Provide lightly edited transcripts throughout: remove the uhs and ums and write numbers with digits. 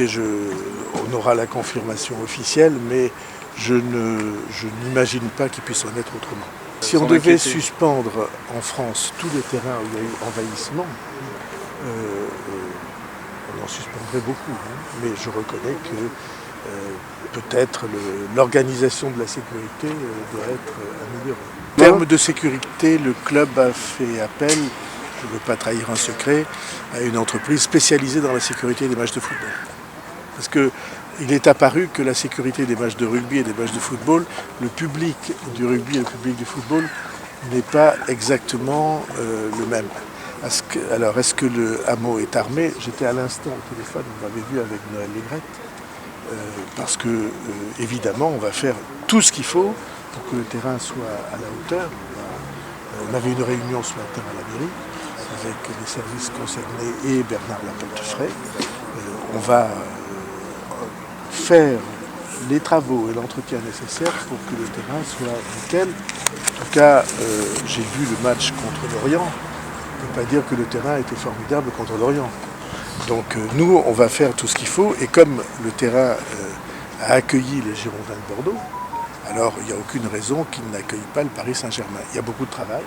écoutez, on aura la confirmation officielle, mais je n'imagine pas qu'il puisse en être autrement. Si on devait suspendre en France tous les terrains où il y a eu envahissement, on en suspendrait beaucoup, hein, mais je reconnais que peut-être l'organisation de la sécurité doit être améliorée. En termes de sécurité, le club a fait appel, je ne veux pas trahir un secret, à une entreprise spécialisée dans la sécurité des matchs de football. Parce qu'il est apparu que la sécurité des matchs de rugby et des matchs de football, le public du rugby et le public du football n'est pas exactement le même. Alors, est-ce que le hameau est armé? J'étais à l'instant au téléphone, vous m'avez vu avec Noël Legrette, parce que, évidemment, on va faire tout ce qu'il faut pour que le terrain soit à la hauteur. On avait une réunion ce matin à la mairie avec les services concernés et Bernard Laportefray. On va faire les travaux et l'entretien nécessaires pour que le terrain soit nickel. En tout cas, j'ai vu le match contre l'Orient. On ne peut pas dire que le terrain était formidable contre l'Orient. Donc nous, on va faire tout ce qu'il faut. Et comme le terrain a accueilli les Girondins de Bordeaux, alors il n'y a aucune raison qu'il n'accueille pas le Paris Saint-Germain. Il y a beaucoup de travail.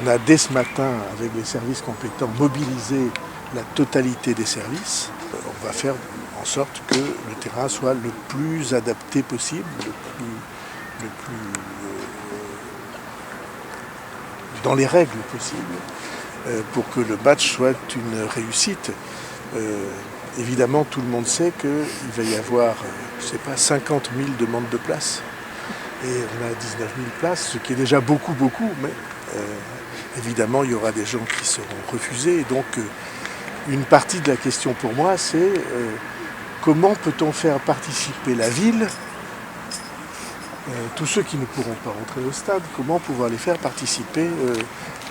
On a dès ce matin, avec les services compétents, mobilisé la totalité des services. On va faire en sorte que le terrain soit le plus adapté possible, le plus dans les règles possibles, pour que le match soit une réussite. Évidemment, tout le monde sait qu'il va y avoir, je ne sais pas, 50 000 demandes de places. Et on a 19 000 places, ce qui est déjà beaucoup, mais évidemment, il y aura des gens qui seront refusés. Et donc, une partie de la question pour moi, c'est comment peut-on faire participer la ville, tous ceux qui ne pourront pas rentrer au stade, comment pouvoir les faire participer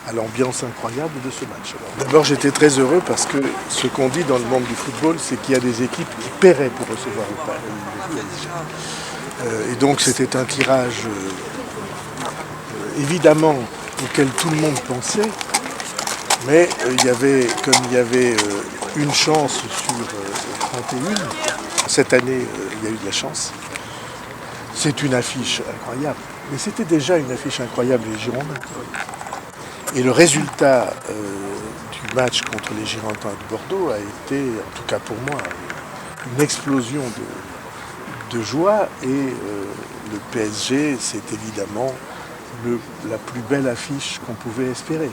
à l'ambiance incroyable de ce match. D'abord, j'étais très heureux parce que ce qu'on dit dans le monde du football, c'est qu'il y a des équipes qui paieraient pour recevoir le PSG. Et donc, c'était un tirage évidemment auquel tout le monde pensait, mais comme il y avait une chance sur 31, cette année, il y a eu de la chance. C'est une affiche incroyable, mais c'était déjà une affiche incroyable, les Girondins. Et le résultat du match contre les Girondins de Bordeaux a été, en tout cas pour moi, une explosion de joie. Et le PSG, c'est évidemment la plus belle affiche qu'on pouvait espérer.